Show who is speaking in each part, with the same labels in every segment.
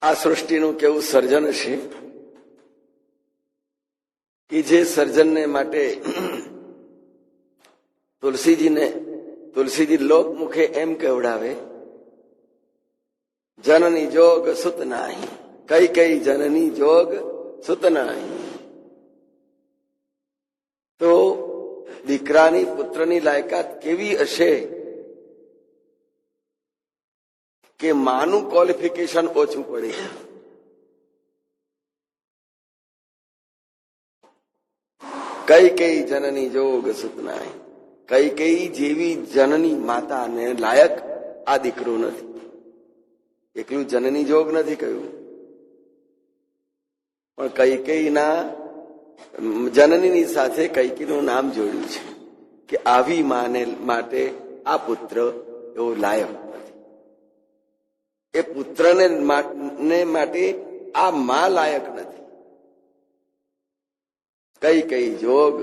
Speaker 1: આ સૃષ્ટિનું કેવું સર્જન છે કે જે સર્જનને માટે તુલસીજી લોકમુખે એમ કહેવડાવે, જનની જોગ સુત નાહી, કઈ કઈ જનની જોગ સુત નાહી. તો દીકરાની પુત્રની લાયકાત કેવી હશે કે માનું ક્વોલિફિકેશન ઓછું પડે. કઈ કઈ જનની જોગ સુત નાહી, કઈ કઈ જેવી જનની માતાને લાયક આ દીકરો નથી. એકલું જનની જોગ નથી કહ્યું, પણ કૈકેયીના જનનીની સાથે કૈકેયીનું નામ જોડ્યું છે કે આવી માને માટે આ પુત્ર એવો લાયક નથી. એ પુત્રને માટે આ માં લાયક નથી. કઈ કઈ જોગ,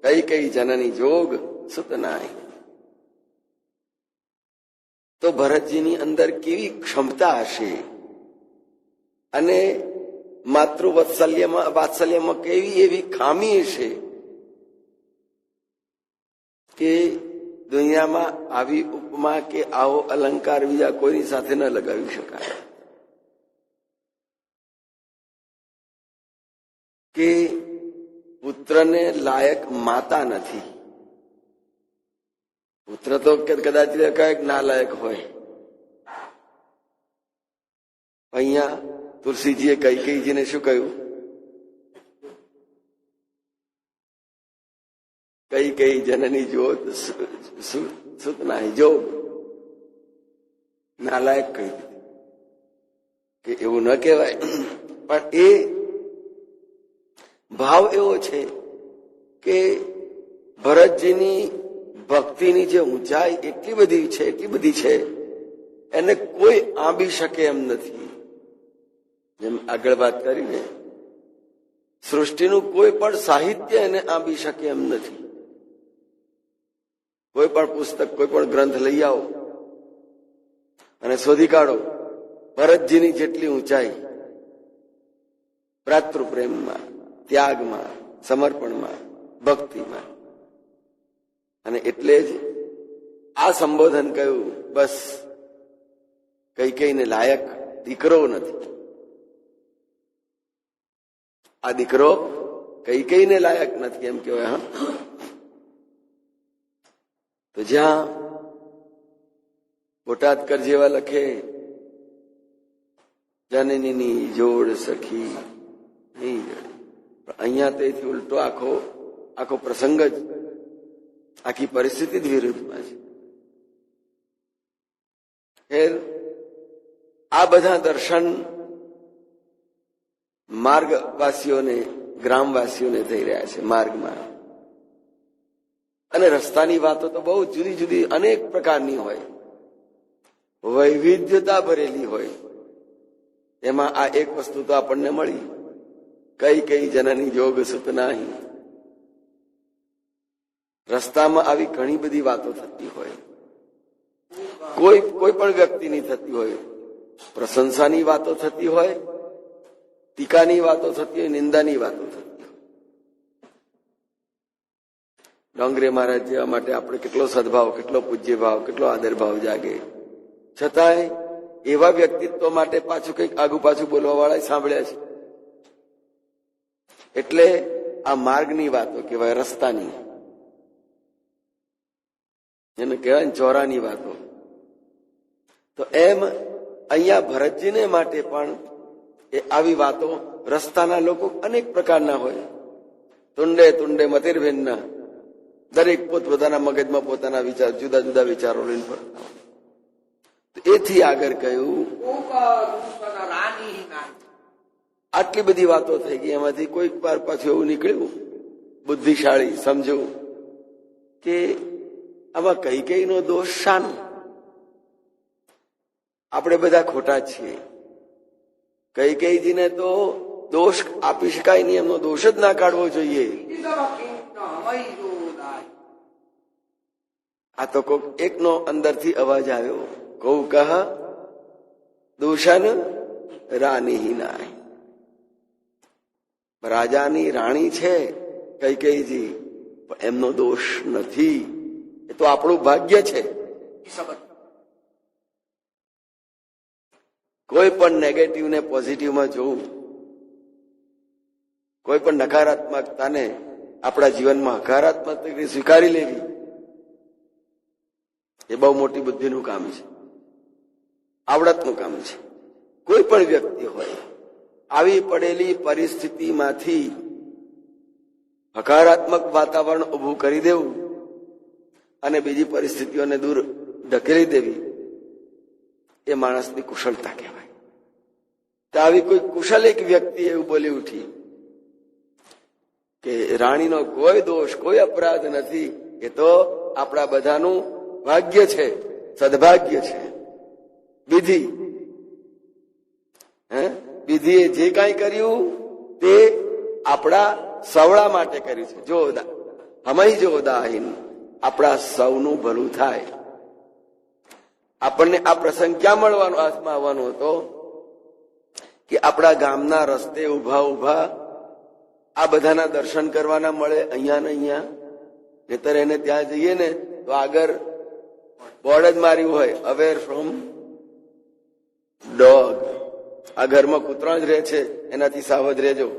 Speaker 1: કઈ કઈ જનની જોગ સુત નાહી. તો ભરતજીની અંદર કેવી ક્ષમતા હશે અને વાત્સલ્યમાં કેવી એવી ખામી હશે કે દુનિયામાં આવી ઉપમા કે આવો અલંકાર બીજા કોઈની સાથે ન લગાવી શકાય. કે પુત્રને લાયક માતા નથી. પુત્ર તો કદાચ કઈક ના લાયક હોય. અહીંયા તુલસીજીએ કૈકેયીજીને શું કહ્યું? કઈ કઈ જનની જોગ સુત નાહી, જોગ નાલાયક કહી દીધી કે એવું ન કહેવાય. પણ એ ભાવ એવો છે કે ભરતજીની ભક્તિની જે ઊંચાઈ એટલી બધી છે એને કોઈ આંબી શકે એમ નથી. જેમ આગળ વાત કરીને, સૃષ્ટિનું કોઈ પણ સાહિત્ય એને આંબી શકે એમ નથી. કોઈ પણ પુસ્તક, કોઈ પણ ગ્રંથ લઈ આવો અને શોધી કાઢો ભરતજીની જેટલી ઊંચાઈ ભ્રાતૃપ્રેમમાં, ત્યાગમાં, સમર્પણમાં, ભક્તિમાં. અને એટલે જ આ સંબોધન કહ્યું, બસ કૈકેયીને લાયક દીકરો નથી. આ દીકરો કૈકેયીને લાયક નથી એમ કહેવાય. હા, તો જ્યાં બોટાદકર જેવા લખે, જનનીની જોડ સખી નહીં જડે, અહીંયા તેથી ઉલટો આખો પ્રસંગ જ, આખી પરિસ્થિતિ જ વિરુદ્ધમાં છે. ખેર, આ બધા દર્શન માર્ગવાસીઓને, ગ્રામવાસીઓને થઈ રહ્યા છે માર્ગમાં. અને રસ્તાની વાતો તો બહુ જુદી જુદી અનેક પ્રકારની હોય, વૈવિધ્યતા ભરેલી હોય. એમાં આ એક વસ્તુ તો આપણને મળી, કઈ કઈ જનની જોગ સુત નાહી. રસ્તામાં આવી ઘણી બધી વાતો થતી હોય, કોઈ પણ વ્યક્તિની થતી હોય. પ્રશંસાની વાતો થતી હોય, ટીકાની વાતો થતી હોય, નિંદાની વાતો થતી હોય. ડોંગરે મહારાજ જેવા માટે આપણે કેટલો સદભાવ, કેટલો પૂજ્ય ભાવ, કેટલો આદર ભાવ જાગે. છતાંય એવા વ્યક્તિત્વ માટે પાછું કંઈક આગુ પાછું બોલવા વાળા સાંભળ્યા છે. એટલે આ માર્ગની વાતો કહેવાય, રસ્તાની, એને કહેવાય ને ચોરાની વાતો. તો એમ અહીંયા ભરતજીને માટે પણ એ આવી વાતો, રસ્તાના લોકો અનેક પ્રકારના હોય. તુંડે મતિર્ભિન્ના, દરેક પોતપોતાના મગજમાં પોતાના વિચાર, જુદા જુદા વિચારો લઈને ફરતા હોય. એથી આગળ કહ્યું, આટલી બધી વાતો થઈ ગઈ, એમાંથી કોઈક વાર પાછું એવું નીકળ્યું બુદ્ધિશાળી સમજવું કે આમાં કૈકેયીનો દોષ શાનો? આપણે બધા ખોટા છીએ. કૈકેયીજીને તો દોષ આપી શકાય નહીં, એમનો દોષ જ ના કાઢવો જોઈએ. આ તો કોઈક એકનો અંદરથી અવાજ આવ્યો, કૌ કહ દૂષણ રાની નાય. રાજાની રાણી છે કૈકેયીજી, પણ એમનો દોષ નથી. એ તો આપણું ભાગ્ય છે. કોઈ પણ નેગેટિવને પોઝિટિવમાં જોવું, કોઈ પણ નકારાત્મકતાને આપણા જીવનમાં હકારાત્મક રીતે સ્વીકારી લેવી, એ બહુ મોટી બુદ્ધિનું કામ છે, આવડતનું કામ છે. કોઈ પણ વ્યક્તિ હોય, આવી પડેલી પરિસ્થિતિમાંથી હકારાત્મક વાતાવરણ ઉભું કરી દેવું અને બીજી પરિસ્થિતિઓને દૂર ઢકેલી દેવી, એ માણસની કુશળતા કહેવાય. તો આવી કોઈ કુશલ એક વ્યક્તિ એવું બોલી ઉઠી કે રાણીનો કોઈ દોષ, કોઈ અપરાધ નથી, એ તો આપણા બધાનું ભાગ્ય છે, સદભાગ્ય છે. વિધિ વિધિએ જે કાંઈ કર્યું તે આપણા સવળા માટે કર્યું છે. જો હમઈ જો દાહીન, આપણા સૌનું ભલું થાય. આપણને આ પ્રસંગ ક્યાં મળવાનો, હાથમાં આવવાનો હતો કે આપણા ગામના રસ્તે ઉભા ઉભા આ બધાના દર્શન કરવાના મળે, અહીંયા ને અહીંયા. નહીતર એને ત્યાં જઈએ ને તો આગળ બોર્ડ જ માર્યું હોય, અવેર ફ્રોમ ડોગ. આ ઘરમાં કૂતરા જ રહે છે, એનાથી સાવધ રહેજો.